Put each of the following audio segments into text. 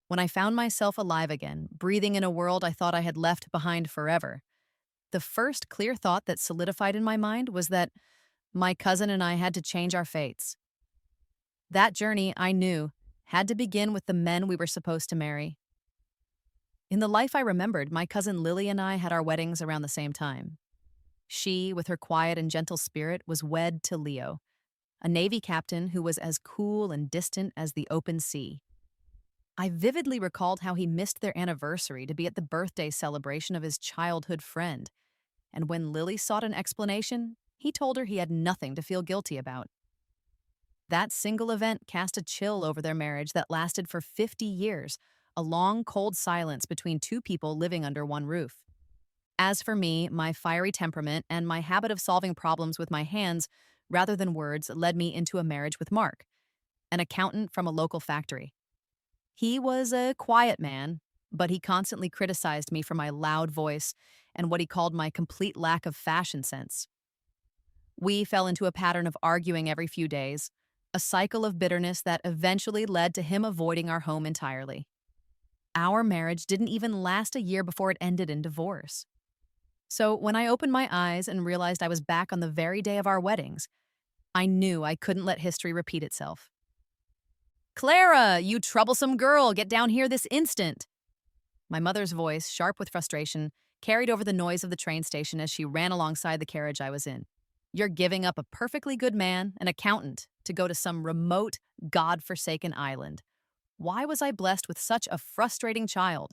when I found myself alive again, breathing in a world I thought I had left behind forever. The first clear thought that solidified in my mind was that my cousin and I had to change our fates. That journey, I knew, had to begin with the men we were supposed to marry. In the life I remembered, my cousin Lily and I had our weddings around the same time. She, with her quiet and gentle spirit, was wed to Leo, a Navy captain who was as cool and distant as the open sea. I vividly recalled how he missed their anniversary to be at the birthday celebration of his childhood friend, and when Lily sought an explanation, he told her he had nothing to feel guilty about. That single event cast a chill over their marriage that lasted for 50 years, a long, cold silence between two people living under one roof. As for me, my fiery temperament and my habit of solving problems with my hands rather than words led me into a marriage with Mark, an accountant from a local factory. He was a quiet man, but he constantly criticized me for my loud voice and what he called my complete lack of fashion sense. We fell into a pattern of arguing every few days, a cycle of bitterness that eventually led to him avoiding our home entirely. Our marriage didn't even last a year before it ended in divorce. So when I opened my eyes and realized I was back on the very day of our weddings, I knew I couldn't let history repeat itself. "Clara, you troublesome girl, get down here this instant!" My mother's voice, sharp with frustration, carried over the noise of the train station as she ran alongside the carriage I was in. "You're giving up a perfectly good man, an accountant, to go to some remote, God-forsaken island. Why was I blessed with such a frustrating child?"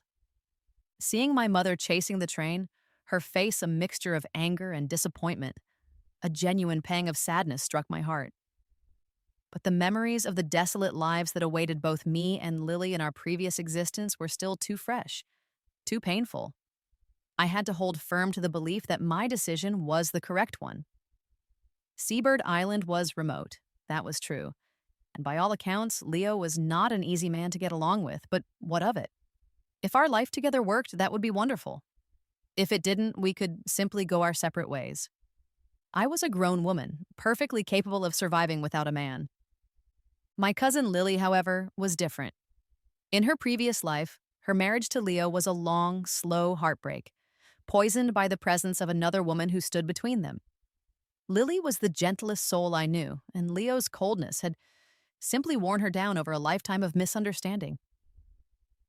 Seeing my mother chasing the train, her face a mixture of anger and disappointment, a genuine pang of sadness struck my heart. But the memories of the desolate lives that awaited both me and Lily in our previous existence were still too fresh, too painful. I had to hold firm to the belief that my decision was the correct one. Seabird Island was remote, that was true. And by all accounts, Leo was not an easy man to get along with, but what of it? If our life together worked, that would be wonderful. If it didn't, we could simply go our separate ways. I was a grown woman, perfectly capable of surviving without a man. My cousin Lily, however, was different. In her previous life, her marriage to Leo was a long, slow heartbreak, poisoned by the presence of another woman who stood between them. Lily was the gentlest soul I knew, and Leo's coldness had simply worn her down over a lifetime of misunderstanding.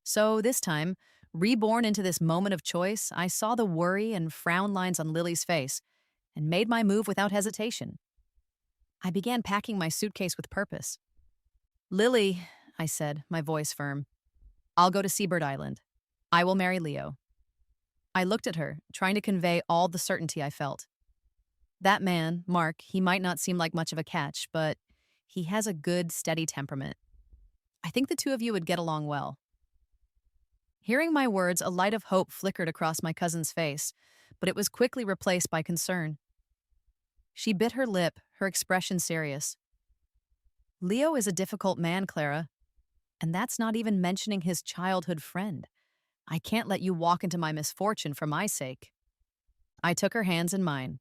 So this time, reborn into this moment of choice, I saw the worry and frown lines on Lily's face and made my move without hesitation. I began packing my suitcase with purpose. "Lily," I said, my voice firm, "I'll go to Seabird Island. I will marry Leo." I looked at her, trying to convey all the certainty I felt. That man, Mark, he might not seem like much of a catch, but he has a good, steady temperament. I think the two of you would get along well. Hearing my words, a light of hope flickered across my cousin's face, but it was quickly replaced by concern. She bit her lip, her expression serious. "Leo is a difficult man, Clara, and that's not even mentioning his childhood friend. I can't let you walk into my misfortune for my sake." I took her hands in mine.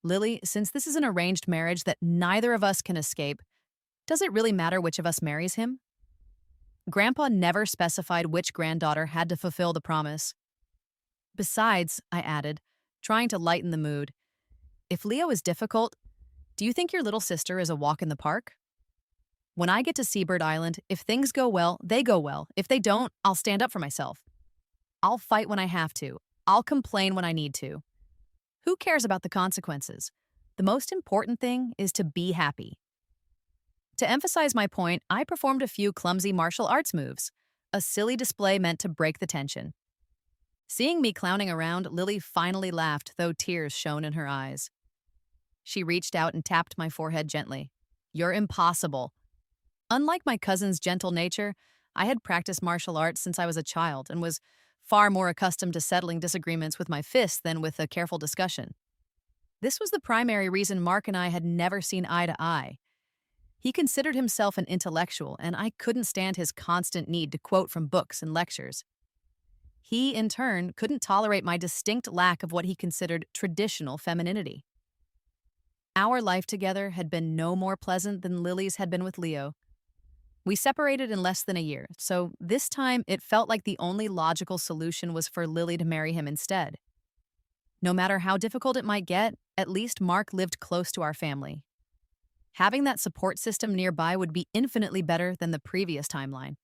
"Lily, since this is an arranged marriage that neither of us can escape, does it really matter which of us marries him? Grandpa never specified which granddaughter had to fulfill the promise. Besides," I added, trying to lighten the mood, "if Leo is difficult, do you think your little sister is a walk in the park? When I get to Seabird Island, if things go well, they go well. If they don't, I'll stand up for myself. I'll fight when I have to. I'll complain when I need to. Who cares about the consequences? The most important thing is to be happy." To emphasize my point, I performed a few clumsy martial arts moves, a silly display meant to break the tension. Seeing me clowning around, Lily finally laughed, though tears shone in her eyes. She reached out and tapped my forehead gently. "You're impossible." Unlike my cousin's gentle nature, I had practiced martial arts since I was a child and was far more accustomed to settling disagreements with my fists than with a careful discussion. This was the primary reason Mark and I had never seen eye to eye. He considered himself an intellectual, and I couldn't stand his constant need to quote from books and lectures. He, in turn, couldn't tolerate my distinct lack of what he considered traditional femininity. Our life together had been no more pleasant than Lily's had been with Leo. We separated in less than a year, so this time it felt like the only logical solution was for Lily to marry him instead. No matter how difficult it might get, at least Mark lived close to our family. Having that support system nearby would be infinitely better than the previous timeline,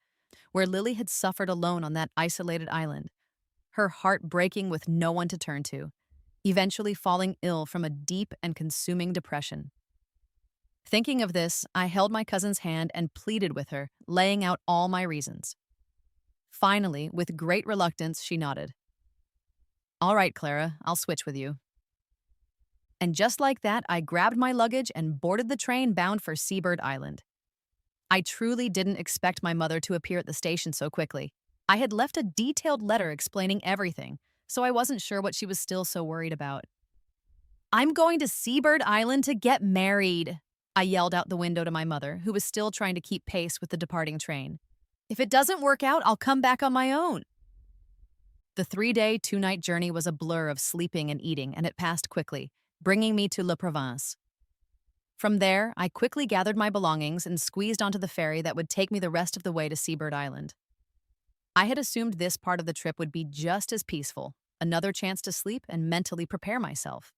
where Lily had suffered alone on that isolated island, her heart breaking with no one to turn to, eventually falling ill from a deep and consuming depression. Thinking of this, I held my cousin's hand and pleaded with her, laying out all my reasons. Finally, with great reluctance, she nodded. All right, Clara, I'll switch with you. And just like that, I grabbed my luggage and boarded the train bound for Seabird Island. I truly didn't expect my mother to appear at the station so quickly. I had left a detailed letter explaining everything, so I wasn't sure what she was still so worried about. I'm going to Seabird Island to get married, I yelled out the window to my mother, who was still trying to keep pace with the departing train. If it doesn't work out, I'll come back on my own. The 3-day, 2-night journey was a blur of sleeping and eating, and it passed quickly, bringing me to La Provence. From there, I quickly gathered my belongings and squeezed onto the ferry that would take me the rest of the way to Seabird Island. I had assumed this part of the trip would be just as peaceful, another chance to sleep and mentally prepare myself.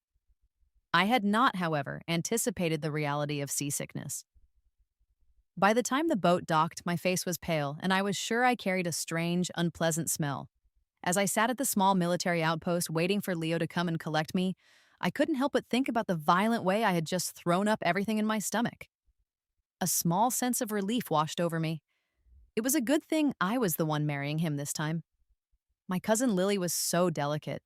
I had not, however, anticipated the reality of seasickness. By the time the boat docked, my face was pale, and I was sure I carried a strange, unpleasant smell. As I sat at the small military outpost waiting for Leo to come and collect me, I couldn't help but think about the violent way I had just thrown up everything in my stomach. A small sense of relief washed over me. It was a good thing I was the one marrying him this time. My cousin Lily was so delicate.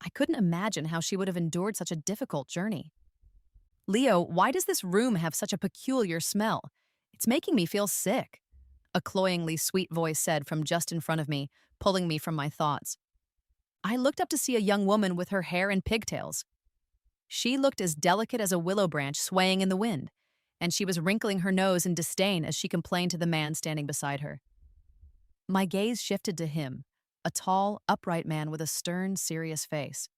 I couldn't imagine how she would have endured such a difficult journey. Leo, why does this room have such a peculiar smell? It's making me feel sick, a cloyingly sweet voice said from just in front of me, pulling me from my thoughts. I looked up to see a young woman with her hair in pigtails. She looked as delicate as a willow branch swaying in the wind, and she was wrinkling her nose in disdain as she complained to the man standing beside her. My gaze shifted to him, a tall, upright man with a stern, serious face.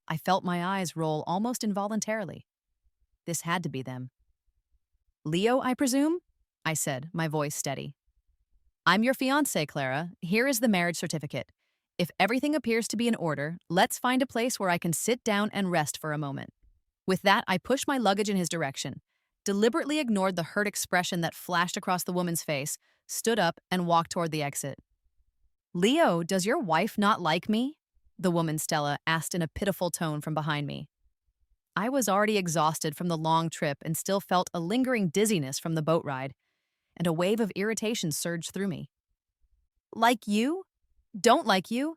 I felt my eyes roll almost involuntarily. This had to be them. Leo, I presume? I said, my voice steady. I'm your fiancé, Clara. Here is the marriage certificate. If everything appears to be in order, let's find a place where I can sit down and rest for a moment. With that, I pushed my luggage in his direction, deliberately ignored the hurt expression that flashed across the woman's face, stood up, and walked toward the exit. Leo, does your wife not like me? The woman, Stella, asked in a pitiful tone from behind me. I was already exhausted from the long trip and still felt a lingering dizziness from the boat ride, and a wave of irritation surged through me. Like you? Don't like you?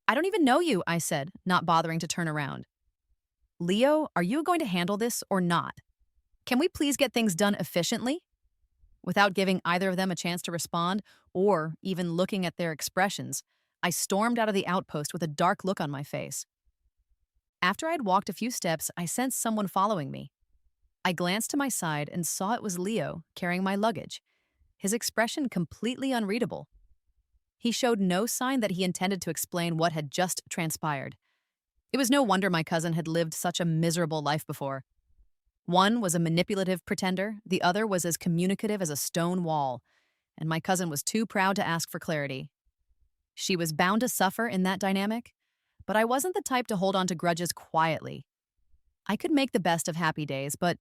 I don't even know you, I said, not bothering to turn around. Leo, are you going to handle this or not? Can we please get things done efficiently? Without giving either of them a chance to respond, or even looking at their expressions, I stormed out of the outpost with a dark look on my face. After I had walked a few steps, I sensed someone following me. I glanced to my side and saw it was Leo, carrying my luggage, his expression completely unreadable. He showed no sign that he intended to explain what had just transpired. It was no wonder my cousin had lived such a miserable life before. One was a manipulative pretender, the other was as communicative as a stone wall, and my cousin was too proud to ask for clarity. She was bound to suffer in that dynamic, but I wasn't the type to hold on to grudges quietly. I could make the best of happy days, but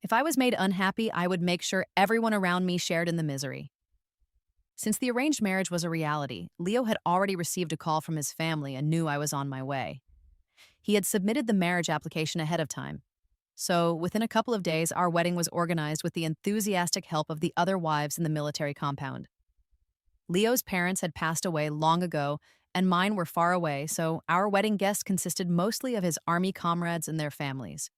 if I was made unhappy, I would make sure everyone around me shared in the misery. Since the arranged marriage was a reality, Leo had already received a call from his family and knew I was on my way. He had submitted the marriage application ahead of time. So, within a couple of days, our wedding was organized with the enthusiastic help of the other wives in the military compound. Leo's parents had passed away long ago, and mine were far away, so our wedding guests consisted mostly of his army comrades and their families.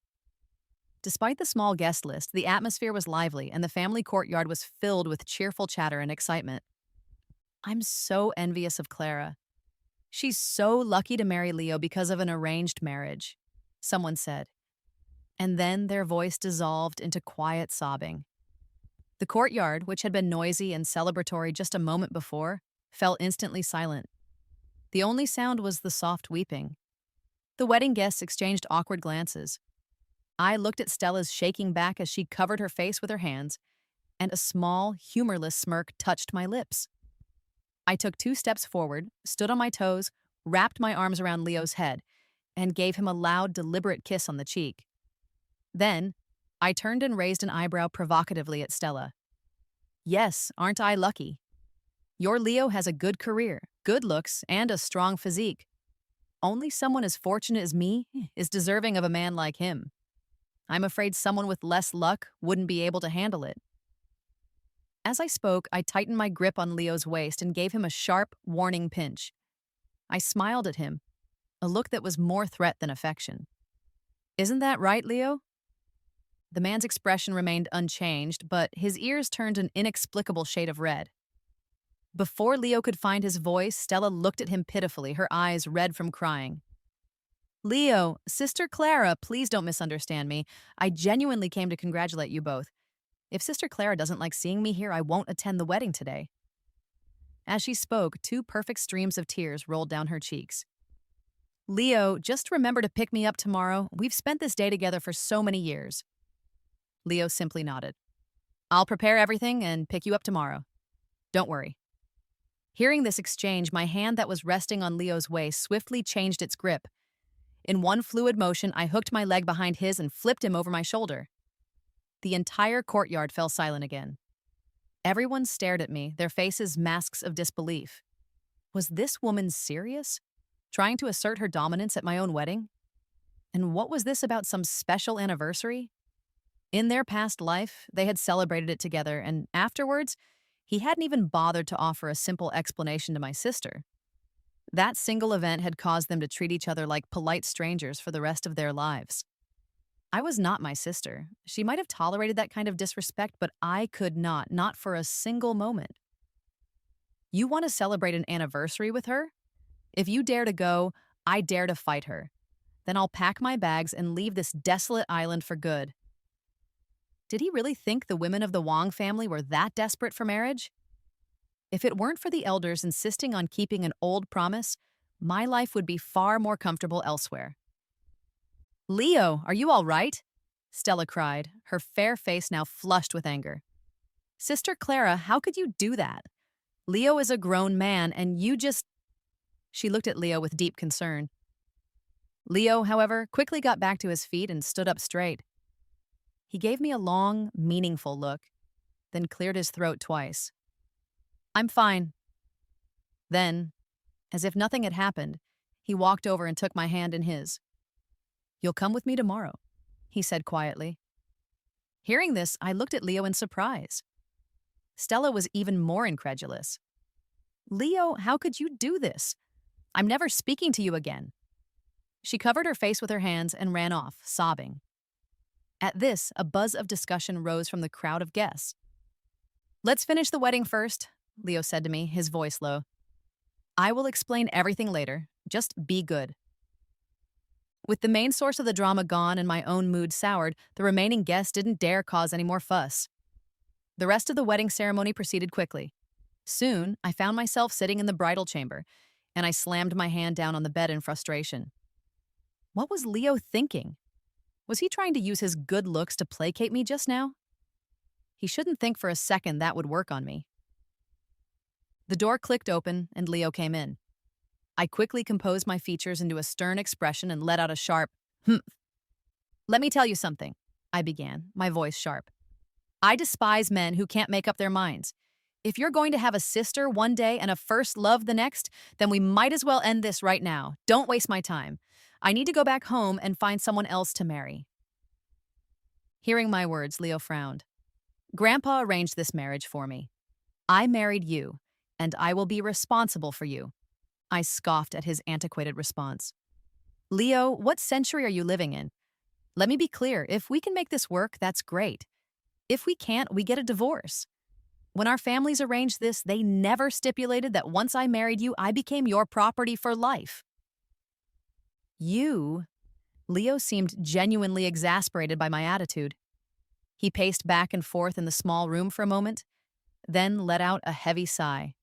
Despite the small guest list, the atmosphere was lively, and the family courtyard was filled with cheerful chatter and excitement. I'm so envious of Clara. She's so lucky to marry Leo because of an arranged marriage, someone said. And then their voice dissolved into quiet sobbing. The courtyard, which had been noisy and celebratory just a moment before, fell instantly silent. The only sound was the soft weeping. The wedding guests exchanged awkward glances. I looked at Stella's shaking back as she covered her face with her hands, and a small, humorless smirk touched my lips. I took 2 steps forward, stood on my toes, wrapped my arms around Leo's head, and gave him a loud, deliberate kiss on the cheek. Then, I turned and raised an eyebrow provocatively at Stella. Yes, aren't I lucky? Your Leo has a good career, good looks, and a strong physique. Only someone as fortunate as me is deserving of a man like him. I'm afraid someone with less luck wouldn't be able to handle it. As I spoke, I tightened my grip on Leo's waist and gave him a sharp, warning pinch. I smiled at him, a look that was more threat than affection. Isn't that right, Leo? The man's expression remained unchanged, but his ears turned an inexplicable shade of red. Before Leo could find his voice, Stella looked at him pitifully, her eyes red from crying. Leo, Sister Clara, please don't misunderstand me. I genuinely came to congratulate you both. If Sister Clara doesn't like seeing me here, I won't attend the wedding today. As she spoke, 2 perfect streams of tears rolled down her cheeks. Leo, just remember to pick me up tomorrow. We've spent this day together for so many years. Leo simply nodded. I'll prepare everything and pick you up tomorrow. Don't worry. Hearing this exchange, my hand that was resting on Leo's waist swiftly changed its grip. In one fluid motion, I hooked my leg behind his and flipped him over my shoulder. The entire courtyard fell silent again. Everyone stared at me, their faces masks of disbelief. Was this woman serious? Trying to assert her dominance at my own wedding? And what was this about some special anniversary? In their past life, they had celebrated it together, and afterwards, he hadn't even bothered to offer a simple explanation to my sister. That single event had caused them to treat each other like polite strangers for the rest of their lives. I was not my sister. She might have tolerated that kind of disrespect, but I could not for a single moment. You want to celebrate an anniversary with her? If you dare to go, I dare to fight her. Then I'll pack my bags and leave this desolate island for good. Did he really think the women of the Wong family were that desperate for marriage? If it weren't for the elders insisting on keeping an old promise, my life would be far more comfortable elsewhere. Leo, are you all right? Stella cried, her fair face now flushed with anger. Sister Clara, how could you do that? Leo is a grown man, and you just... She looked at Leo with deep concern. Leo, however, quickly got back to his feet and stood up straight. He gave me a long, meaningful look, then cleared his throat twice. I'm fine. Then, as if nothing had happened, he walked over and took my hand in his. You'll come with me tomorrow, he said quietly. Hearing this, I looked at Leo in surprise. Stella was even more incredulous. Leo, how could you do this? I'm never speaking to you again. She covered her face with her hands and ran off, sobbing. At this, a buzz of discussion rose from the crowd of guests. Let's finish the wedding first, Leo said to me, his voice low. I will explain everything later. Just be good. With the main source of the drama gone and my own mood soured, the remaining guests didn't dare cause any more fuss. The rest of the wedding ceremony proceeded quickly. Soon, I found myself sitting in the bridal chamber, and I slammed my hand down on the bed in frustration. What was Leo thinking? Was he trying to use his good looks to placate me just now? He shouldn't think for a second that would work on me. The door clicked open, and Leo came in. I quickly composed my features into a stern expression and let out a sharp, "Humph." Let me tell you something, I began, my voice sharp. I despise men who can't make up their minds. If you're going to have a sister one day and a first love the next, then we might as well end this right now. Don't waste my time. I need to go back home and find someone else to marry. Hearing my words, Leo frowned. Grandpa arranged this marriage for me. I married you, and I will be responsible for you. I scoffed at his antiquated response. Leo, what century are you living in? Let me be clear, if we can make this work, that's great. If we can't, we get a divorce. When our families arranged this, they never stipulated that once I married you, I became your property for life. You? Leo seemed genuinely exasperated by my attitude. He paced back and forth in the small room for a moment, then let out a heavy sigh.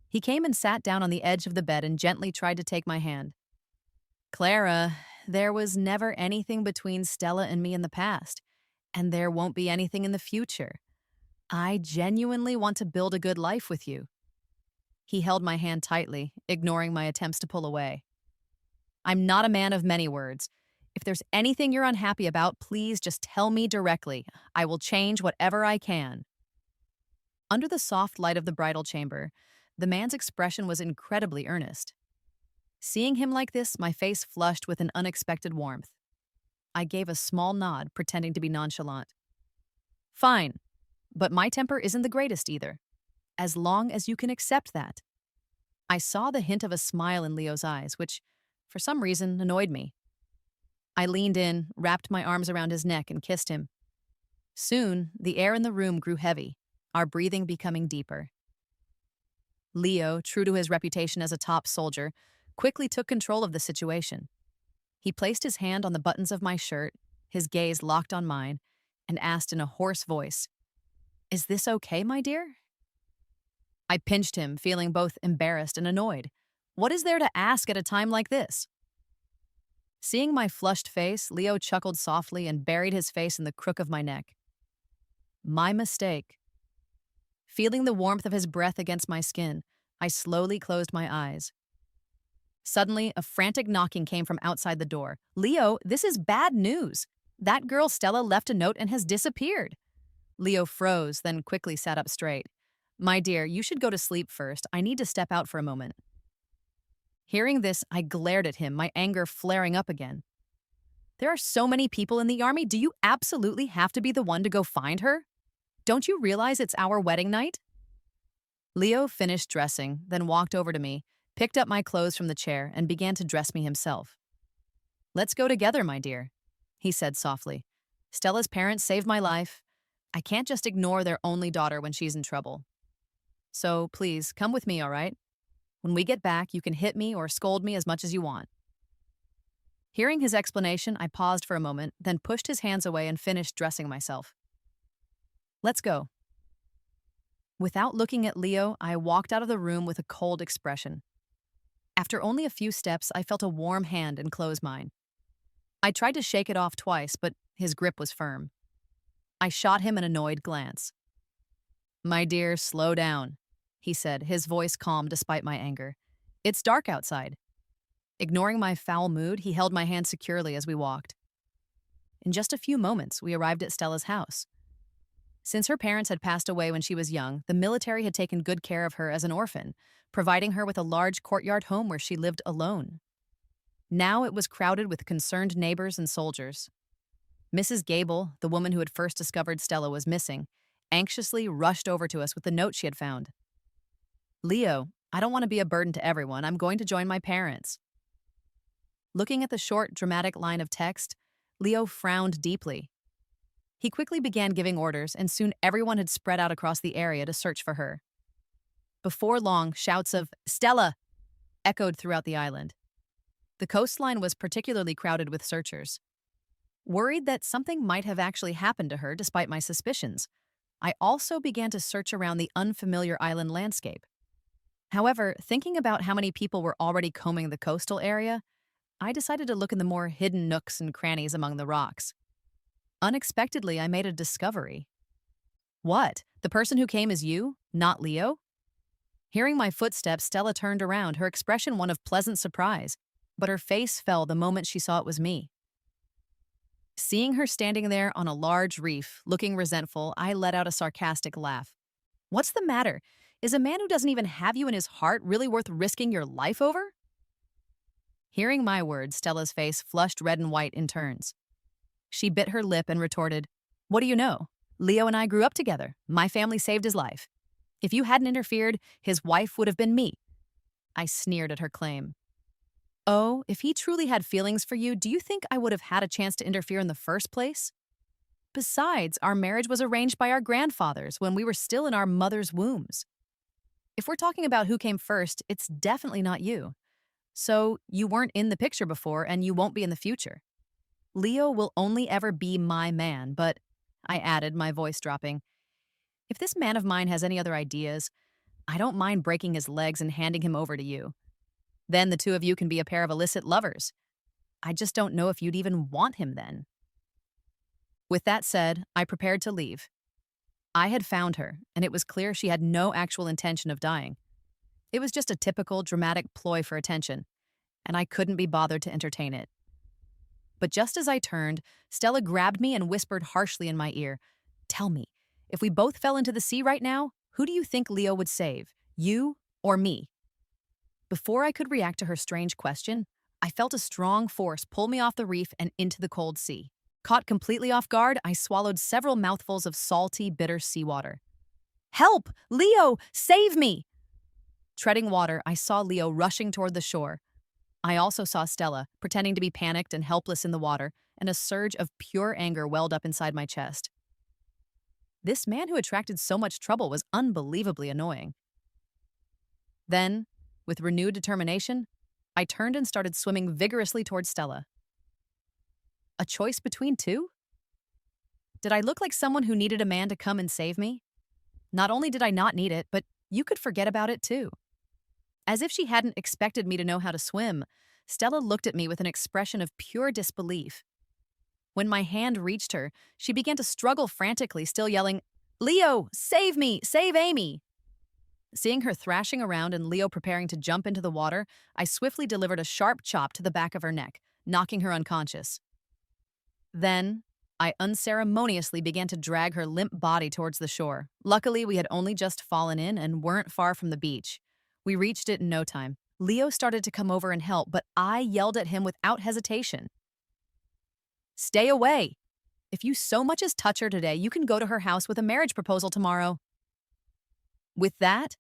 He came and sat down on the edge of the bed and gently tried to take my hand. Clara, there was never anything between Stella and me in the past, and there won't be anything in the future. I genuinely want to build a good life with you. He held my hand tightly, ignoring my attempts to pull away. I'm not a man of many words. If there's anything you're unhappy about, please just tell me directly. I will change whatever I can. Under the soft light of the bridal chamber, the man's expression was incredibly earnest. Seeing him like this, my face flushed with an unexpected warmth. I gave a small nod, pretending to be nonchalant. Fine, but my temper isn't the greatest either, as long as you can accept that. I saw the hint of a smile in Leo's eyes, which, for some reason, annoyed me. I leaned in, wrapped my arms around his neck, and kissed him. Soon, the air in the room grew heavy, our breathing becoming deeper. Leo, true to his reputation as a top soldier, quickly took control of the situation. He placed his hand on the buttons of my shirt, his gaze locked on mine, and asked in a hoarse voice, "Is this okay, my dear?" I pinched him, feeling both embarrassed and annoyed. What is there to ask at a time like this? Seeing my flushed face, Leo chuckled softly and buried his face in the crook of my neck. My mistake. Feeling the warmth of his breath against my skin, I slowly closed my eyes. Suddenly, a frantic knocking came from outside the door. "Leo, this is bad news. That girl Stella left a note and has disappeared." Leo froze, then quickly sat up straight. "My dear, you should go to sleep first. I need to step out for a moment." Hearing this, I glared at him, my anger flaring up again. "There are so many people in the army. Do you absolutely have to be the one to go find her? Don't you realize it's our wedding night?" Leo finished dressing, then walked over to me, picked up my clothes from the chair, and began to dress me himself. "Let's go together, my dear," he said softly. "Stella's parents saved my life. I can't just ignore their only daughter when she's in trouble. So please, come with me, all right? When we get back, you can hit me or scold me as much as you want." Hearing his explanation, I paused for a moment, then pushed his hands away and finished dressing myself. "Let's go." Without looking at Leo, I walked out of the room with a cold expression. After only a few steps, I felt a warm hand enclose mine. I tried to shake it off twice, but his grip was firm. I shot him an annoyed glance. "My dear, slow down," he said, his voice calm despite my anger. "It's dark outside." Ignoring my foul mood, he held my hand securely as we walked. In just a few moments, we arrived at Stella's house. Since her parents had passed away when she was young, the military had taken good care of her as an orphan, providing her with a large courtyard home where she lived alone. Now it was crowded with concerned neighbors and soldiers. Mrs. Gable, the woman who had first discovered Stella was missing, anxiously rushed over to us with the note she had found. "Leo, I don't want to be a burden to everyone. I'm going to join my parents." Looking at the short, dramatic line of text, Leo frowned deeply. He quickly began giving orders, and soon everyone had spread out across the area to search for her. Before long, shouts of "Stella!" echoed throughout the island. The coastline was particularly crowded with searchers. Worried that something might have actually happened to her despite my suspicions, I also began to search around the unfamiliar island landscape. However, thinking about how many people were already combing the coastal area, I decided to look in the more hidden nooks and crannies among the rocks. Unexpectedly, I made a discovery. "What? The person who came is you, not Leo?" Hearing my footsteps, Stella turned around, her expression one of pleasant surprise, but her face fell the moment she saw it was me. Seeing her standing there on a large reef, looking resentful, I let out a sarcastic laugh. "What's the matter? Is a man who doesn't even have you in his heart really worth risking your life over?" Hearing my words, Stella's face flushed red and white in turns. She bit her lip and retorted, "What do you know? Leo and I grew up together. My family saved his life. If you hadn't interfered, his wife would have been me." I sneered at her claim. "Oh, if he truly had feelings for you, do you think I would have had a chance to interfere in the first place? Besides, our marriage was arranged by our grandfathers when we were still in our mother's wombs. If we're talking about who came first, it's definitely not you. So you weren't in the picture before and you won't be in the future. Leo will only ever be my man, but," I added, my voice dropping, "if this man of mine has any other ideas, I don't mind breaking his legs and handing him over to you. Then the two of you can be a pair of illicit lovers. I just don't know if you'd even want him then." With that said, I prepared to leave. I had found her, and it was clear she had no actual intention of dying. It was just a typical dramatic ploy for attention, and I couldn't be bothered to entertain it. But just as I turned, Stella grabbed me and whispered harshly in my ear, "Tell me, if we both fell into the sea right now, who do you think Leo would save? You or me?" Before I could react to her strange question, I felt a strong force pull me off the reef and into the cold sea. Caught completely off guard, I swallowed several mouthfuls of salty, bitter seawater. "Help! Leo! Save me!" Treading water, I saw Leo rushing toward the shore. I also saw Stella, pretending to be panicked and helpless in the water, and a surge of pure anger welled up inside my chest. This man who attracted so much trouble was unbelievably annoying. Then, with renewed determination, I turned and started swimming vigorously towards Stella. A choice between two? Did I look like someone who needed a man to come and save me? Not only did I not need it, but you could forget about it too. As if she hadn't expected me to know how to swim, Stella looked at me with an expression of pure disbelief. When my hand reached her, she began to struggle frantically, still yelling, "Leo, save me! Save Amy!" Seeing her thrashing around and Leo preparing to jump into the water, I swiftly delivered a sharp chop to the back of her neck, knocking her unconscious. Then, I unceremoniously began to drag her limp body towards the shore. Luckily, we had only just fallen in and weren't far from the beach. We reached it in no time. Leo started to come over and help, but I yelled at him without hesitation. "Stay away! If you so much as touch her today, you can go to her house with a marriage proposal tomorrow." With that,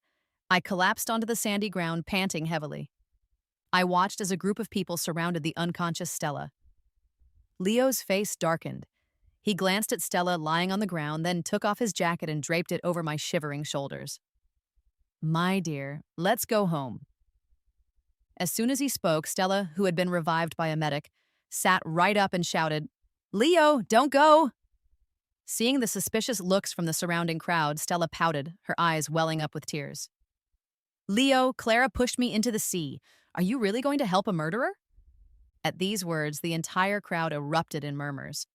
I collapsed onto the sandy ground, panting heavily. I watched as a group of people surrounded the unconscious Stella. Leo's face darkened. He glanced at Stella lying on the ground, then took off his jacket and draped it over my shivering shoulders. "My dear, let's go home." As soon as he spoke, Stella, who had been revived by a medic, sat right up and shouted, "Leo, don't go!" Seeing the suspicious looks from the surrounding crowd, Stella pouted, her eyes welling up with tears. "Leo, Clara pushed me into the sea. Are you really going to help a murderer?" At these words, the entire crowd erupted in murmurs.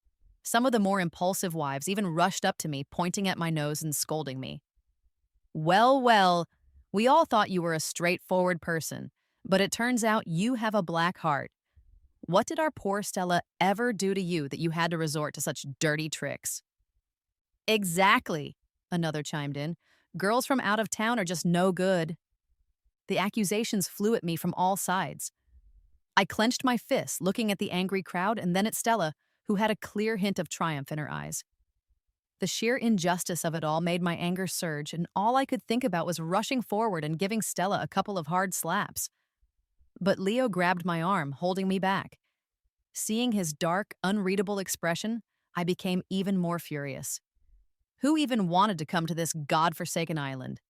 Some of the more impulsive wives even rushed up to me, pointing at my nose and scolding me. "Well, well, we all thought you were a straightforward person, but it turns out you have a black heart. What did our poor Stella ever do to you that you had to resort to such dirty tricks?" "Exactly," another chimed in. "Girls from out of town are just no good." The accusations flew at me from all sides. I clenched my fists, looking at the angry crowd and then at Stella, who had a clear hint of triumph in her eyes. The sheer injustice of it all made my anger surge, and all I could think about was rushing forward and giving Stella a couple of hard slaps. But Leo grabbed my arm, holding me back. Seeing his dark, unreadable expression, I became even more furious. Who even wanted to come to this godforsaken island?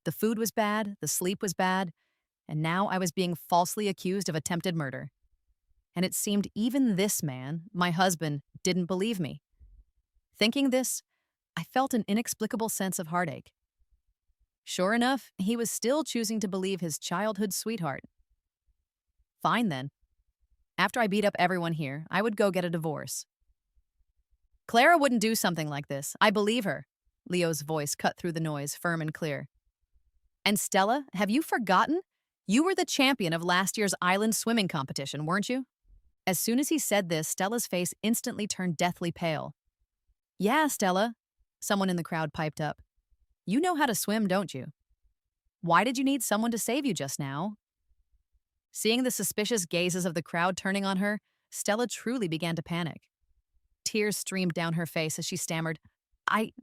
The food was bad, the sleep was bad, and now I was being falsely accused of attempted murder. And it seemed even this man, my husband, didn't believe me. Thinking this, I felt an inexplicable sense of heartache. Sure enough, he was still choosing to believe his childhood sweetheart. Fine then. After I beat up everyone here, I would go get a divorce. "Clara wouldn't do something like this. I believe her." Leo's voice cut through the noise, firm and clear. "And Stella, have you forgotten? You were the champion of last year's island swimming competition, weren't you?" As soon as he said this, Stella's face instantly turned deathly pale. "Yeah, Stella," someone in the crowd piped up. "You know how to swim, don't you? Why did you need someone to save you just now?" Seeing the suspicious gazes of the crowd turning on her, Stella truly began to panic. Tears streamed down her face as she stammered, I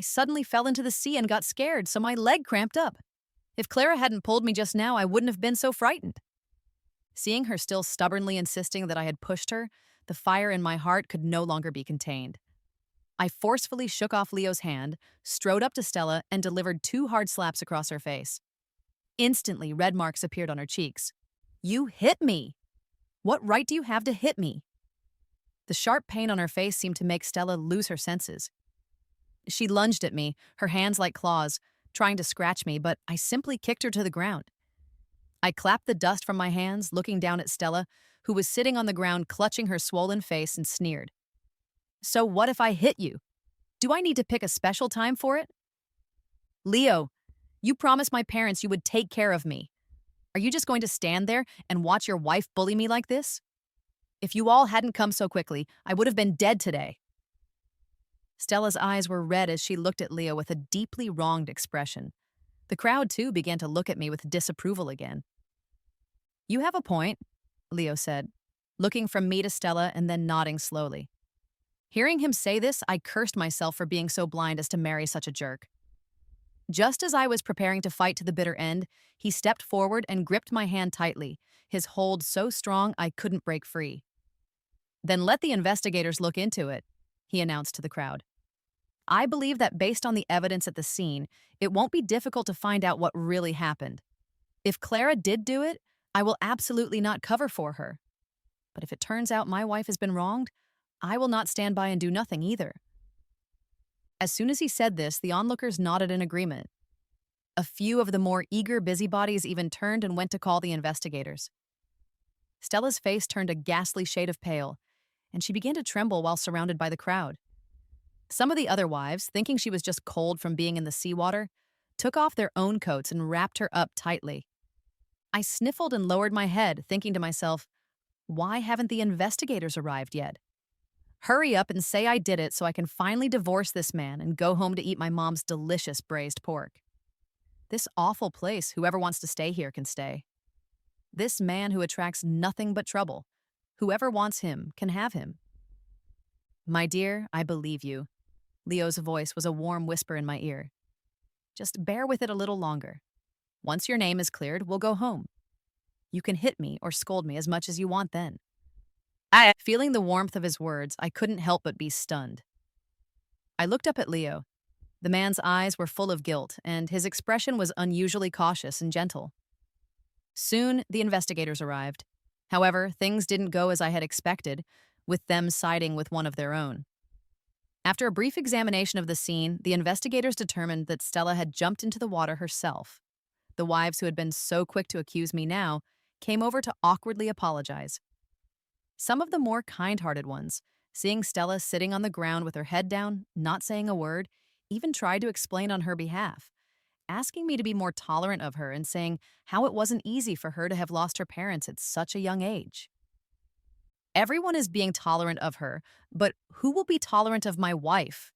suddenly fell into the sea and got scared, so my leg cramped up. If Clara hadn't pulled me just now, I wouldn't have been so frightened." Seeing her still stubbornly insisting that I had pushed her, the fire in my heart could no longer be contained. I forcefully shook off Leo's hand, strode up to Stella, and delivered 2 hard slaps across her face. Instantly, red marks appeared on her cheeks. "You hit me! What right do you have to hit me?" The sharp pain on her face seemed to make Stella lose her senses. She lunged at me, her hands like claws, trying to scratch me, but I simply kicked her to the ground. I clapped the dust from my hands, looking down at Stella, who was sitting on the ground clutching her swollen face, and sneered. "So what if I hit you? Do I need to pick a special time for it? Leo, you promised my parents you would take care of me. Are you just going to stand there and watch your wife bully me like this? If you all hadn't come so quickly, I would have been dead today. Stella's eyes were red as she looked at Leo with a deeply wronged expression. The crowd, too, began to look at me with disapproval again. You have a point, Leo said, looking from me to Stella and then nodding slowly. Hearing him say this, I cursed myself for being so blind as to marry such a jerk. Just as I was preparing to fight to the bitter end, he stepped forward and gripped my hand tightly, his hold so strong I couldn't break free. Then let the investigators look into it, he announced to the crowd. I believe that based on the evidence at the scene, it won't be difficult to find out what really happened. If Clara did do it, I will absolutely not cover for her. But if it turns out my wife has been wronged, I will not stand by and do nothing either. As soon as he said this, the onlookers nodded in agreement. A few of the more eager busybodies even turned and went to call the investigators. Stella's face turned a ghastly shade of pale, and she began to tremble while surrounded by the crowd. Some of the other wives, thinking she was just cold from being in the seawater, took off their own coats and wrapped her up tightly. I sniffled and lowered my head, thinking to myself, why haven't the investigators arrived yet? Hurry up and say I did it so I can finally divorce this man and go home to eat my mom's delicious braised pork. This awful place, whoever wants to stay here can stay. This man who attracts nothing but trouble, whoever wants him can have him. My dear, I believe you. Leo's voice was a warm whisper in my ear. Just bear with it a little longer. Once your name is cleared, we'll go home. You can hit me or scold me as much as you want then. Feeling the warmth of his words, I couldn't help but be stunned. I looked up at Leo. The man's eyes were full of guilt, and his expression was unusually cautious and gentle. Soon, the investigators arrived. However, things didn't go as I had expected, with them siding with one of their own. After a brief examination of the scene, the investigators determined that Stella had jumped into the water herself. The wives who had been so quick to accuse me now came over to awkwardly apologize. Some of the more kind-hearted ones, seeing Stella sitting on the ground with her head down, not saying a word, even tried to explain on her behalf, asking me to be more tolerant of her and saying how it wasn't easy for her to have lost her parents at such a young age. Everyone is being tolerant of her, but who will be tolerant of my wife?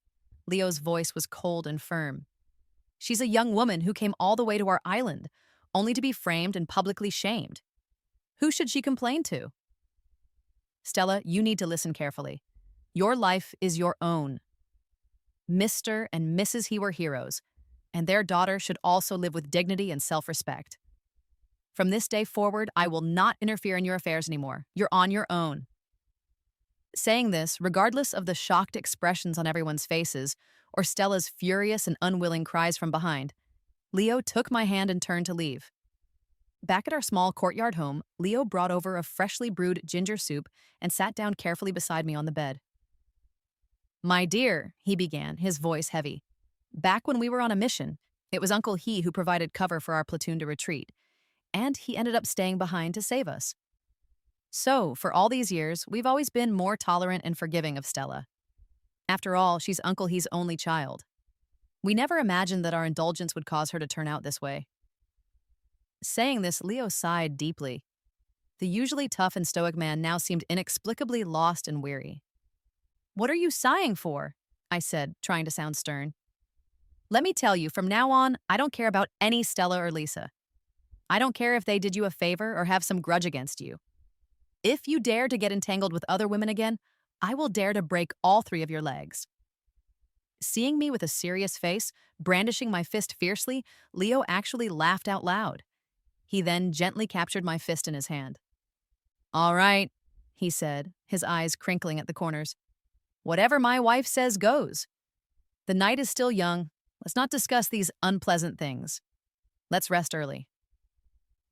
Leo's voice was cold and firm. She's a young woman who came all the way to our island, only to be framed and publicly shamed. Who should she complain to? Stella, you need to listen carefully. Your life is your own. Mr. and Mrs. He were heroes, and their daughter should also live with dignity and self-respect. From this day forward, I will not interfere in your affairs anymore. You're on your own. Saying this, regardless of the shocked expressions on everyone's faces, or Stella's furious and unwilling cries from behind, Leo took my hand and turned to leave. Back at our small courtyard home, Leo brought over a freshly brewed ginger soup and sat down carefully beside me on the bed. My dear, he began, his voice heavy. Back when we were on a mission, it was Uncle He who provided cover for our platoon to retreat, and he ended up staying behind to save us. So, for all these years, we've always been more tolerant and forgiving of Stella. After all, she's Uncle He's only child. We never imagined that our indulgence would cause her to turn out this way. Saying this, Leo sighed deeply. The usually tough and stoic man now seemed inexplicably lost and weary. What are you sighing for? I said, trying to sound stern. Let me tell you, from now on, I don't care about any Stella or Lisa. I don't care if they did you a favor or have some grudge against you. If you dare to get entangled with other women again, I will dare to break all 3 of your legs. Seeing me with a serious face, brandishing my fist fiercely, Leo actually laughed out loud. He then gently captured my fist in his hand. All right, he said, his eyes crinkling at the corners. Whatever my wife says goes. The night is still young. Let's not discuss these unpleasant things. Let's rest early.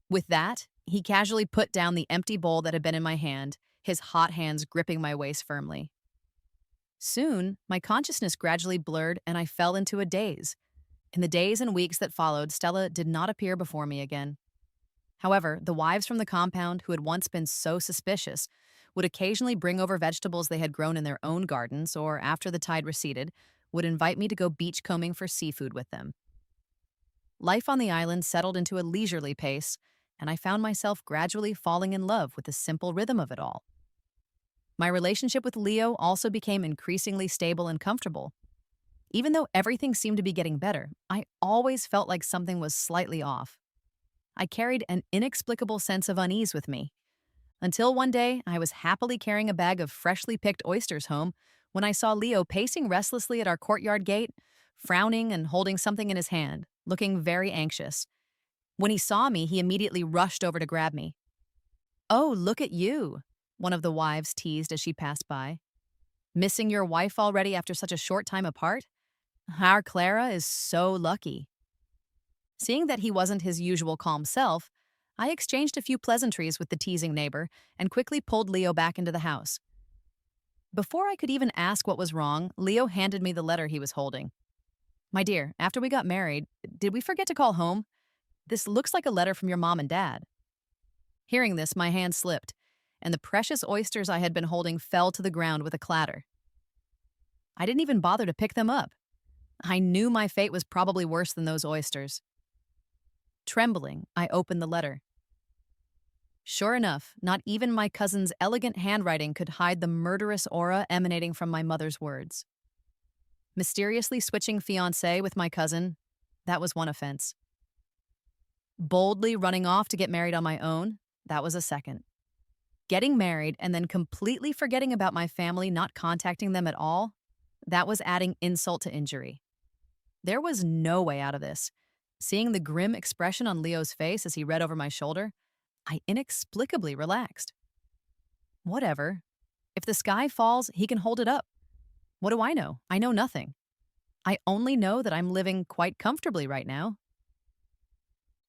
With that, he casually put down the empty bowl that had been in my hand, his hot hands gripping my waist firmly. Soon, my consciousness gradually blurred and I fell into a daze. In the days and weeks that followed, Stella did not appear before me again. However, the wives from the compound, who had once been so suspicious, would occasionally bring over vegetables they had grown in their own gardens or, after the tide receded, would invite me to go beachcombing for seafood with them. Life on the island settled into a leisurely pace, and I found myself gradually falling in love with the simple rhythm of it all. My relationship with Leo also became increasingly stable and comfortable. Even though everything seemed to be getting better, I always felt like something was slightly off. I carried an inexplicable sense of unease with me. Until one day, I was happily carrying a bag of freshly picked oysters home when I saw Leo pacing restlessly at our courtyard gate, frowning and holding something in his hand, looking very anxious. When he saw me, he immediately rushed over to grab me. "Oh, look at you," one of the wives teased as she passed by. "Missing your wife already after such a short time apart? Our Clara is so lucky." Seeing that he wasn't his usual calm self, I exchanged a few pleasantries with the teasing neighbor and quickly pulled Leo back into the house. Before I could even ask what was wrong, Leo handed me the letter he was holding. "My dear, after we got married, did we forget to call home? This looks like a letter from your mom and dad." Hearing this, my hand slipped, and the precious oysters I had been holding fell to the ground with a clatter. I didn't even bother to pick them up. I knew my fate was probably worse than those oysters. Trembling, I opened the letter. Sure enough, not even my cousin's elegant handwriting could hide the murderous aura emanating from my mother's words. Mysteriously switching fiancé with my cousin, that was one offense. Boldly running off to get married on my own, that was a second. Getting married and then completely forgetting about my family, not contacting them at all, that was adding insult to injury. There was no way out of this. Seeing the grim expression on Leo's face as he read over my shoulder, I inexplicably relaxed. Whatever. If the sky falls, he can hold it up. What do I know? I know nothing. I only know that I'm living quite comfortably right now.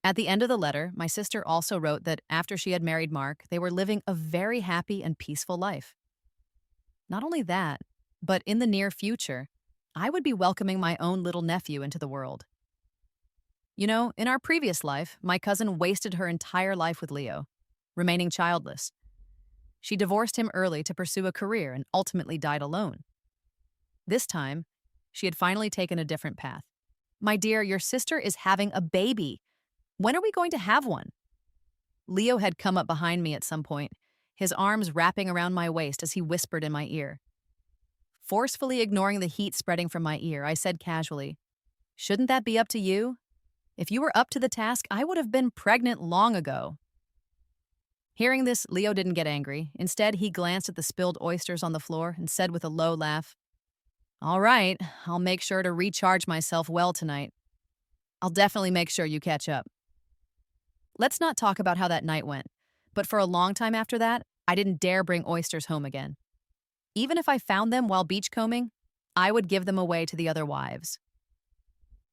At the end of the letter, my sister also wrote that after she had married Mark, they were living a very happy and peaceful life. Not only that, but in the near future, I would be welcoming my own little nephew into the world. You know, in our previous life, my cousin wasted her entire life with Leo, remaining childless. She divorced him early to pursue a career and ultimately died alone. This time, she had finally taken a different path. "My dear, your sister is having a baby. When are we going to have one?" Leo had come up behind me at some point, his arms wrapping around my waist as he whispered in my ear. Forcefully ignoring the heat spreading from my ear, I said casually, "Shouldn't that be up to you? If you were up to the task, I would have been pregnant long ago." Hearing this, Leo didn't get angry. Instead, he glanced at the spilled oysters on the floor and said with a low laugh, "All right, I'll make sure to recharge myself well tonight. I'll definitely make sure you catch up." Let's not talk about how that night went, but for a long time after that, I didn't dare bring oysters home again. Even if I found them while beachcombing, I would give them away to the other wives.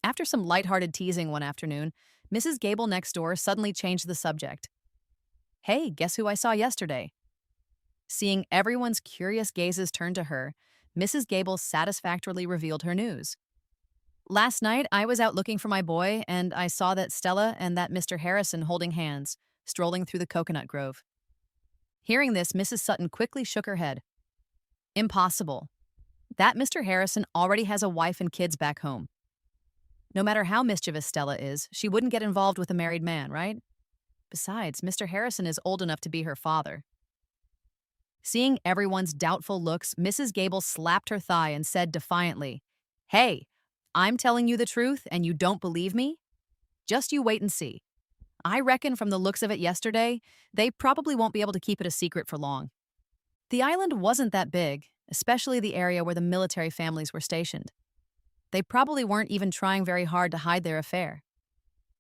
After some lighthearted teasing one afternoon, Mrs. Gable next door suddenly changed the subject. "Hey, guess who I saw yesterday?" Seeing everyone's curious gazes turn to her, Mrs. Gable satisfactorily revealed her news. "Last night, I was out looking for my boy, and I saw that Stella and that Mr. Harrison holding hands, strolling through the coconut grove." Hearing this, Mrs. Sutton quickly shook her head. "Impossible. That Mr. Harrison already has a wife and kids back home. No matter how mischievous Stella is, she wouldn't get involved with a married man, right? Besides, Mr. Harrison is old enough to be her father." Seeing everyone's doubtful looks, Mrs. Gable slapped her thigh and said defiantly, "Hey, I'm telling you the truth and you don't believe me? Just you wait and see. I reckon from the looks of it yesterday, they probably won't be able to keep it a secret for long." The island wasn't that big, especially the area where the military families were stationed. They probably weren't even trying very hard to hide their affair.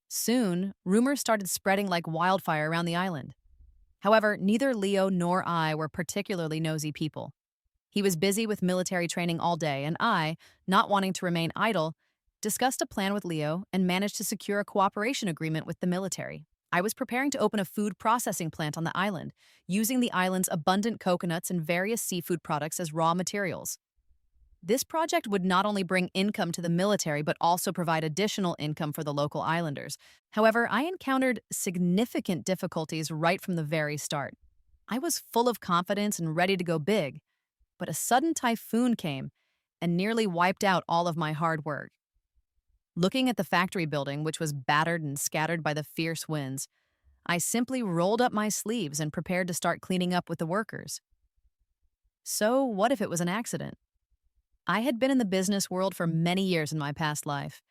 Soon, rumors started spreading like wildfire around the island. However, neither Leo nor I were particularly nosy people. He was busy with military training all day, and I, not wanting to remain idle, discussed a plan with Leo and managed to secure a cooperation agreement with the military. I was preparing to open a food processing plant on the island, using the island's abundant coconuts and various seafood products as raw materials. This project would not only bring income to the military but also provide additional income for the local islanders. However, I encountered significant difficulties right from the very start. I was full of confidence and ready to go big, but a sudden typhoon came, and nearly wiped out all of my hard work. Looking at the factory building, which was battered and scattered by the fierce winds, I simply rolled up my sleeves and prepared to start cleaning up with the workers. So, what if it was an accident? I had been in the business world for many years in my past life.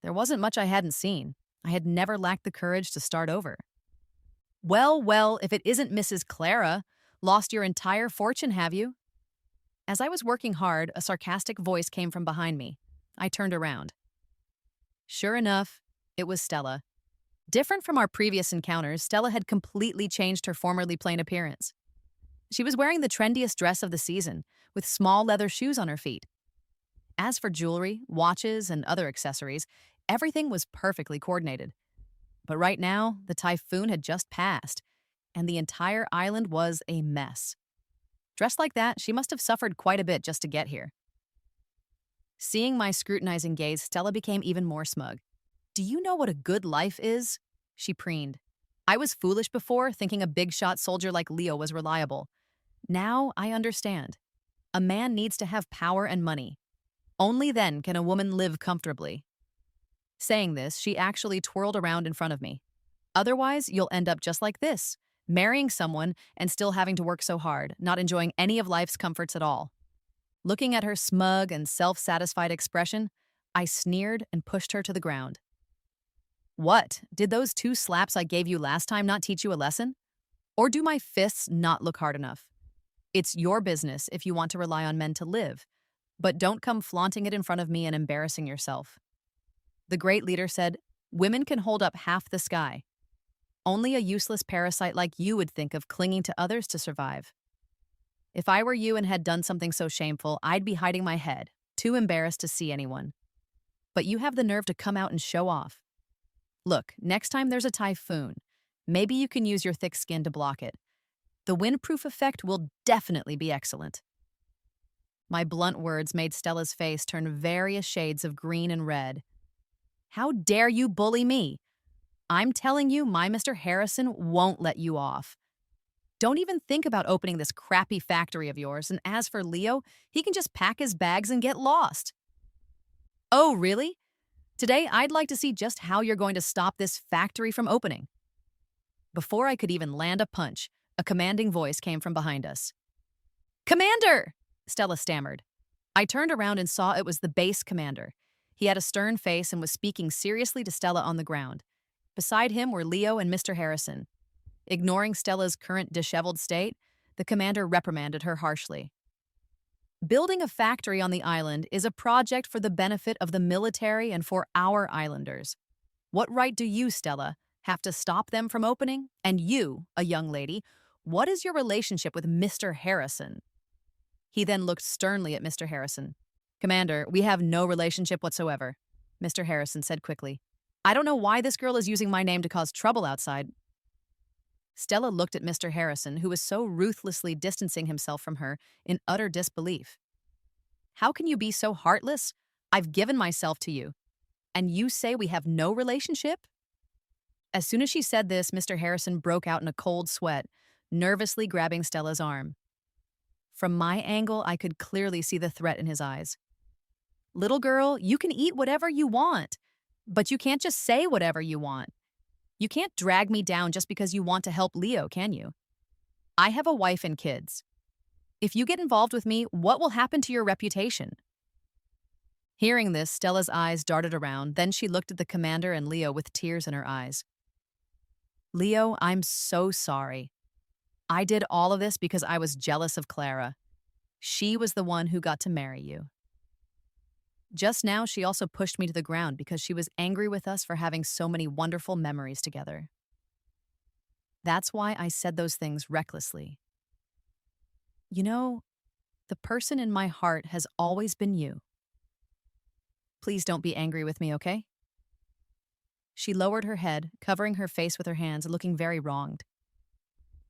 There wasn't much I hadn't seen. I had never lacked the courage to start over. Well, well, if it isn't Mrs. Clara, lost your entire fortune, have you? As I was working hard, a sarcastic voice came from behind me. I turned around. Sure enough, it was Stella. Different from our previous encounters, Stella had completely changed her formerly plain appearance. She was wearing the trendiest dress of the season, with small leather shoes on her feet. As for jewelry, watches, and other accessories, everything was perfectly coordinated. But right now, the typhoon had just passed, and the entire island was a mess. Dressed like that, she must have suffered quite a bit just to get here. Seeing my scrutinizing gaze, Stella became even more smug. Do you know what a good life is? She preened. I was foolish before, thinking a big-shot soldier like Leo was reliable. Now I understand. A man needs to have power and money. Only then can a woman live comfortably. Saying this, she actually twirled around in front of me. Otherwise, you'll end up just like this, marrying someone and still having to work so hard, not enjoying any of life's comforts at all. Looking at her smug and self-satisfied expression, I sneered and pushed her to the ground. What? Did those 2 slaps I gave you last time not teach you a lesson? Or do my fists not look hard enough? It's your business if you want to rely on men to live, but don't come flaunting it in front of me and embarrassing yourself. The great leader said, women can hold up half the sky. Only a useless parasite like you would think of clinging to others to survive. If I were you and had done something so shameful, I'd be hiding my head, too embarrassed to see anyone. But you have the nerve to come out and show off. Look, next time there's a typhoon, maybe you can use your thick skin to block it. The windproof effect will definitely be excellent. My blunt words made Stella's face turn various shades of green and red. How dare you bully me? I'm telling you, my Mr. Harrison won't let you off. Don't even think about opening this crappy factory of yours, and as for Leo, he can just pack his bags and get lost. Oh, really? Today, I'd like to see just how you're going to stop this factory from opening. Before I could even land a punch, a commanding voice came from behind us. Commander! Stella stammered. I turned around and saw it was the base commander. He had a stern face and was speaking seriously to Stella on the ground. Beside him were Leo and Mr. Harrison. Ignoring Stella's current disheveled state, the commander reprimanded her harshly. Building a factory on the island is a project for the benefit of the military and for our islanders. What right do you, Stella, have to stop them from opening? And you, a young lady, what is your relationship with Mr. Harrison? He then looked sternly at Mr. Harrison. Commander, we have no relationship whatsoever, Mr. Harrison said quickly. I don't know why this girl is using my name to cause trouble outside. Stella looked at Mr. Harrison, who was so ruthlessly distancing himself from her in utter disbelief. How can you be so heartless? I've given myself to you. And you say we have no relationship? As soon as she said this, Mr. Harrison broke out in a cold sweat, nervously grabbing Stella's arm. From my angle, I could clearly see the threat in his eyes. Little girl, you can eat whatever you want, but you can't just say whatever you want. You can't drag me down just because you want to help Leo, can you? I have a wife and kids. If you get involved with me, what will happen to your reputation? Hearing this, Stella's eyes darted around, then she looked at the commander and Leo with tears in her eyes. Leo, I'm so sorry. I did all of this because I was jealous of Clara. She was the one who got to marry you. Just now, she also pushed me to the ground because she was angry with us for having so many wonderful memories together. That's why I said those things recklessly. You know, the person in my heart has always been you. Please don't be angry with me, okay? She lowered her head, covering her face with her hands, looking very wronged.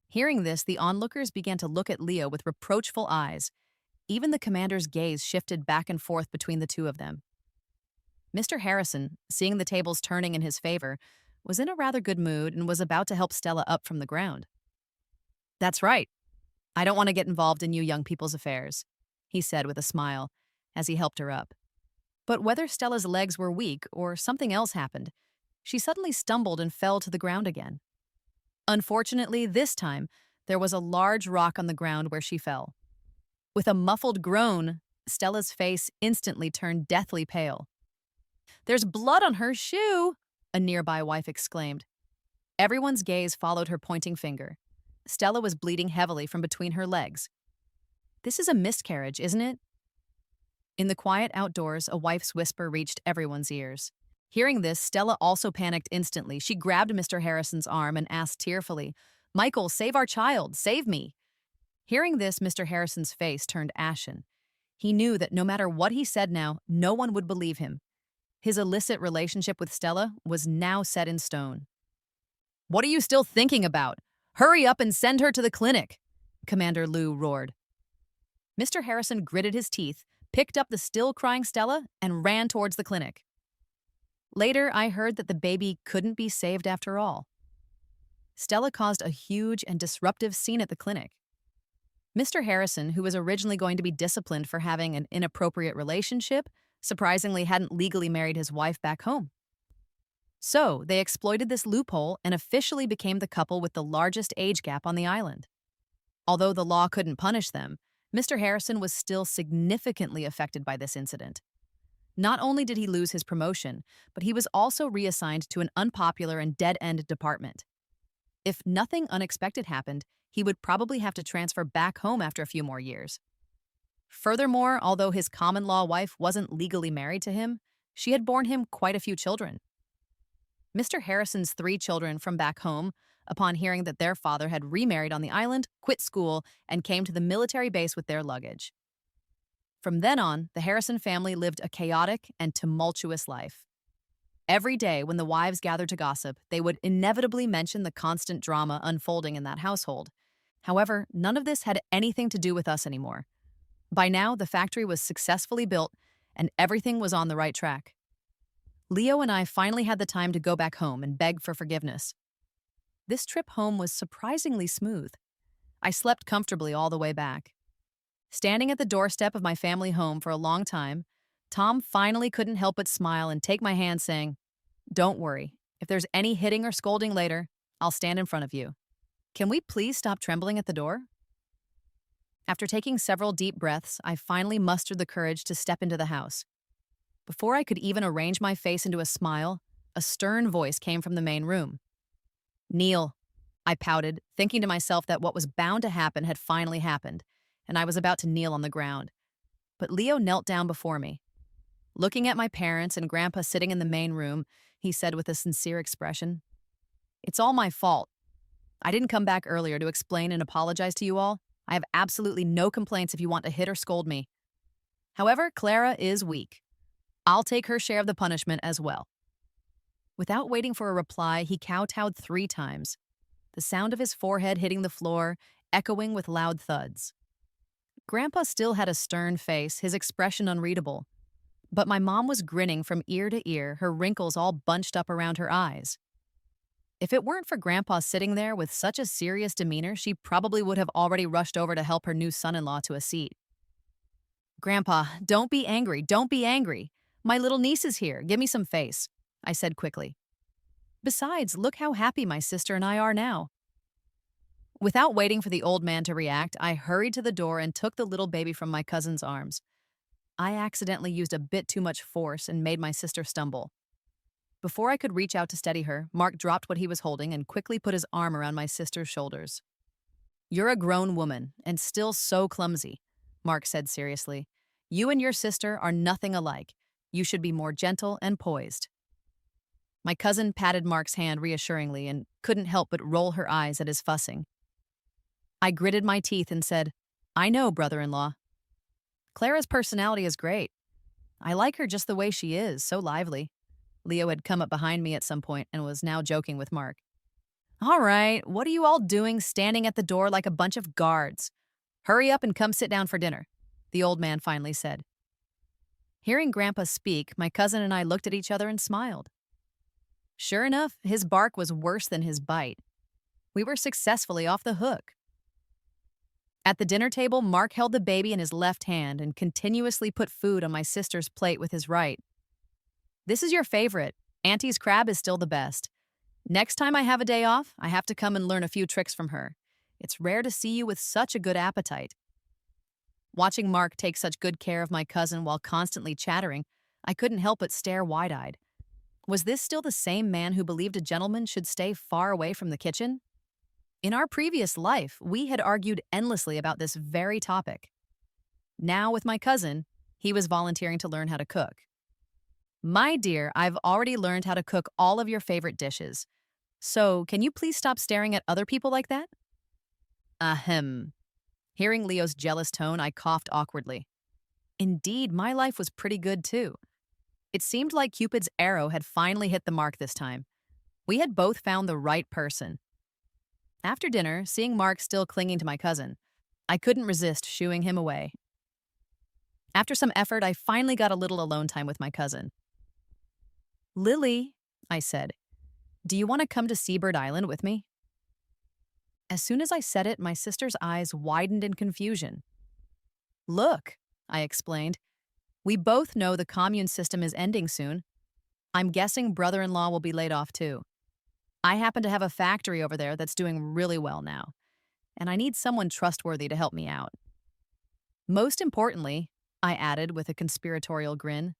Hearing this, the onlookers began to look at Leo with reproachful eyes. Even the commander's gaze shifted back and forth between the two of them. Mr. Harrison, seeing the tables turning in his favor, was in a rather good mood and was about to help Stella up from the ground. That's right. I don't want to get involved in you young people's affairs, he said with a smile, as he helped her up. But whether Stella's legs were weak or something else happened, she suddenly stumbled and fell to the ground again. Unfortunately, this time, there was a large rock on the ground where she fell. With a muffled groan, Stella's face instantly turned deathly pale. "There's blood on her shoe!" a nearby wife exclaimed. Everyone's gaze followed her pointing finger. Stella was bleeding heavily from between her legs. "This is a miscarriage, isn't it?" In the quiet outdoors, a wife's whisper reached everyone's ears. Hearing this, Stella also panicked instantly. She grabbed Mr. Harrison's arm and asked tearfully, "Michael, save our child! Save me!" Hearing this, Mr. Harrison's face turned ashen. He knew that no matter what he said now, no one would believe him. His illicit relationship with Stella was now set in stone. "What are you still thinking about? Hurry up and send her to the clinic!" Commander Lou roared. Mr. Harrison gritted his teeth, picked up the still crying Stella, and ran towards the clinic. Later, I heard that the baby couldn't be saved after all. Stella caused a huge and disruptive scene at the clinic. Mr. Harrison, who was originally going to be disciplined for having an inappropriate relationship, surprisingly hadn't legally married his wife back home. So, they exploited this loophole and officially became the couple with the largest age gap on the island. Although the law couldn't punish them, Mr. Harrison was still significantly affected by this incident. Not only did he lose his promotion, but he was also reassigned to an unpopular and dead-end department. If nothing unexpected happened, he would probably have to transfer back home after a few more years. Furthermore, although his common-law wife wasn't legally married to him, she had borne him quite a few children. Mr. Harrison's 3 children from back home, upon hearing that their father had remarried on the island, quit school, and came to the military base with their luggage. From then on, the Harrison family lived a chaotic and tumultuous life. Every day, when the wives gathered to gossip, they would inevitably mention the constant drama unfolding in that household. However, none of this had anything to do with us anymore. By now, the factory was successfully built, and everything was on the right track. Leo and I finally had the time to go back home and beg for forgiveness. This trip home was surprisingly smooth. I slept comfortably all the way back. Standing at the doorstep of my family home for a long time, Tom finally couldn't help but smile and take my hand, saying, "Don't worry. If there's any hitting or scolding later, I'll stand in front of you. Can we please stop trembling at the door?" After taking several deep breaths, I finally mustered the courage to step into the house. Before I could even arrange my face into a smile, a stern voice came from the main room. "Kneel," I pouted, thinking to myself that what was bound to happen had finally happened, and I was about to kneel on the ground. But Leo knelt down before me. Looking at my parents and Grandpa sitting in the main room, he said with a sincere expression, "It's all my fault. I didn't come back earlier to explain and apologize to you all. I have absolutely no complaints if you want to hit or scold me. However, Clara is weak. I'll take her share of the punishment as well." Without waiting for a reply, he kowtowed 3 times, the sound of his forehead hitting the floor echoing with loud thuds. Grandpa still had a stern face, his expression unreadable. But my mom was grinning from ear to ear, her wrinkles all bunched up around her eyes. If it weren't for Grandpa sitting there with such a serious demeanor, she probably would have already rushed over to help her new son-in-law to a seat. "Grandpa, don't be angry, don't be angry. My little niece is here, give me some face," I said quickly. "Besides, look how happy my sister and I are now." Without waiting for the old man to react, I hurried to the door and took the little baby from my cousin's arms. I accidentally used a bit too much force and made my sister stumble. Before I could reach out to steady her, Mark dropped what he was holding and quickly put his arm around my sister's shoulders. "You're a grown woman, and still so clumsy," Mark said seriously. "You and your sister are nothing alike. You should be more gentle and poised." My cousin patted Mark's hand reassuringly and couldn't help but roll her eyes at his fussing. I gritted my teeth and said, "I know, brother-in-law. Clara's personality is great. I like her just the way she is, so lively." Leo had come up behind me at some point and was now joking with Mark. "All right, what are you all doing standing at the door like a bunch of guards? Hurry up and come sit down for dinner," the old man finally said. Hearing Grandpa speak, my cousin and I looked at each other and smiled. Sure enough, his bark was worse than his bite. We were successfully off the hook. At the dinner table, Mark held the baby in his left hand and continuously put food on my sister's plate with his right. This is your favorite. Auntie's crab is still the best. Next time I have a day off, I have to come and learn a few tricks from her. It's rare to see you with such a good appetite. Watching Mark take such good care of my cousin while constantly chattering, I couldn't help but stare wide-eyed. Was this still the same man who believed a gentleman should stay far away from the kitchen? In our previous life, we had argued endlessly about this very topic. Now, with my cousin, he was volunteering to learn how to cook. My dear, I've already learned how to cook all of your favorite dishes. So, can you please stop staring at other people like that? Ahem. Hearing Leo's jealous tone, I coughed awkwardly. Indeed, my life was pretty good too. It seemed like Cupid's arrow had finally hit the mark this time. We had both found the right person. After dinner, seeing Mark still clinging to my cousin, I couldn't resist shooing him away. After some effort, I finally got a little alone time with my cousin. Lily, I said, do you want to come to Seabird Island with me? As soon as I said it, my sister's eyes widened in confusion. Look, I explained, we both know the commune system is ending soon. I'm guessing brother-in-law will be laid off too. I happen to have a factory over there that's doing really well now, and I need someone trustworthy to help me out. Most importantly, I added with a conspiratorial grin,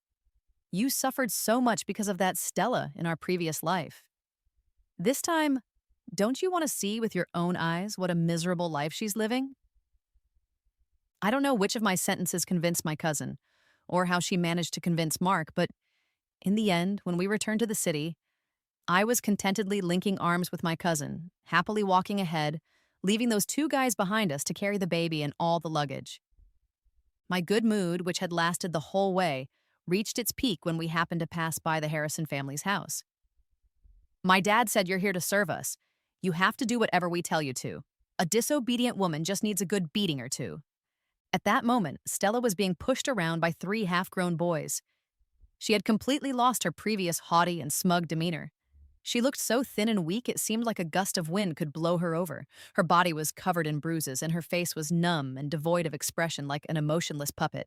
you suffered so much because of that Stella in our previous life. This time, don't you want to see with your own eyes what a miserable life she's living? I don't know which of my sentences convinced my cousin, or how she managed to convince Mark, but in the end, when we returned to the city, I was contentedly linking arms with my cousin, happily walking ahead, leaving those two guys behind us to carry the baby and all the luggage. My good mood, which had lasted the whole way, reached its peak when we happened to pass by the Harrison family's house. My dad said you're here to serve us. You have to do whatever we tell you to. A disobedient woman just needs a good beating or two. At that moment, Stella was being pushed around by 3 half-grown boys. She had completely lost her previous haughty and smug demeanor. She looked so thin and weak it seemed like a gust of wind could blow her over. Her body was covered in bruises, and her face was numb and devoid of expression like an emotionless puppet.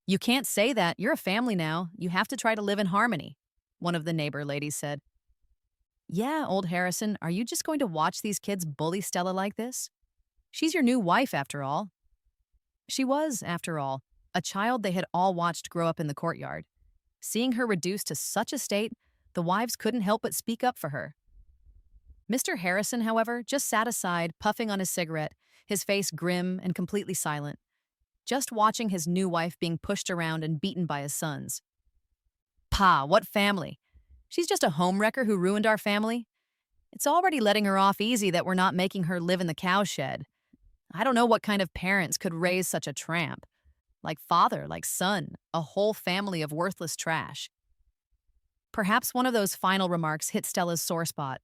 You can't say that. You're a family now. You have to try to live in harmony, one of the neighbor ladies said. Yeah, old Harrison, are you just going to watch these kids bully Stella like this? She's your new wife, after all. She was, after all, a child they had all watched grow up in the courtyard. Seeing her reduced to such a state, the wives couldn't help but speak up for her. Mr. Harrison, however, just sat aside, puffing on his cigarette, his face grim and completely silent, just watching his new wife being pushed around and beaten by his sons. Pa, what family? She's just a homewrecker who ruined our family. It's already letting her off easy that we're not making her live in the cowshed. I don't know what kind of parents could raise such a tramp. Like father, like son, a whole family of worthless trash. Perhaps one of those final remarks hit Stella's sore spot.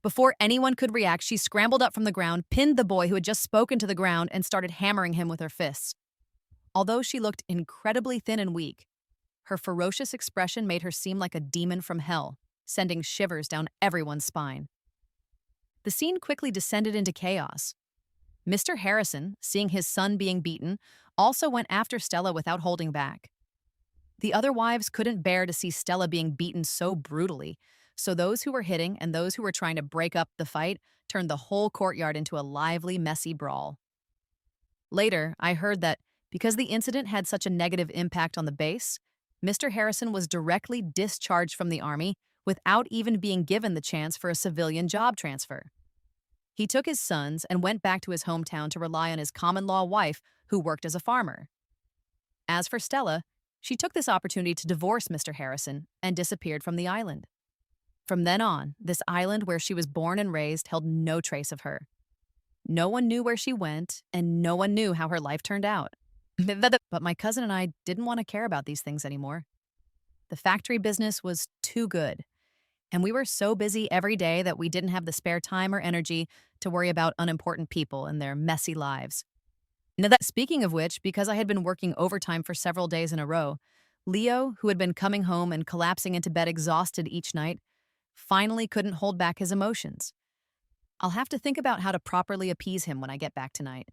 Before anyone could react, she scrambled up from the ground, pinned the boy who had just spoken to the ground, and started hammering him with her fists. Although she looked incredibly thin and weak, her ferocious expression made her seem like a demon from hell, sending shivers down everyone's spine. The scene quickly descended into chaos. Mr. Harrison, seeing his son being beaten, also went after Stella without holding back. The other wives couldn't bear to see Stella being beaten so brutally, so those who were hitting and those who were trying to break up the fight turned the whole courtyard into a lively, messy brawl. Later, I heard that because the incident had such a negative impact on the base, Mr. Harrison was directly discharged from the army without even being given the chance for a civilian job transfer. He took his sons and went back to his hometown to rely on his common-law wife, who worked as a farmer. As for Stella, she took this opportunity to divorce Mr. Harrison and disappeared from the island. From then on, this island where she was born and raised held no trace of her. No one knew where she went, and no one knew how her life turned out. But my cousin and I didn't want to care about these things anymore. The factory business was too good, and we were so busy every day that we didn't have the spare time or energy to worry about unimportant people and their messy lives. Speaking of which, because I had been working overtime for several days in a row, Leo, who had been coming home and collapsing into bed exhausted each night, finally couldn't hold back his emotions. I'll have to think about how to properly appease him when I get back tonight.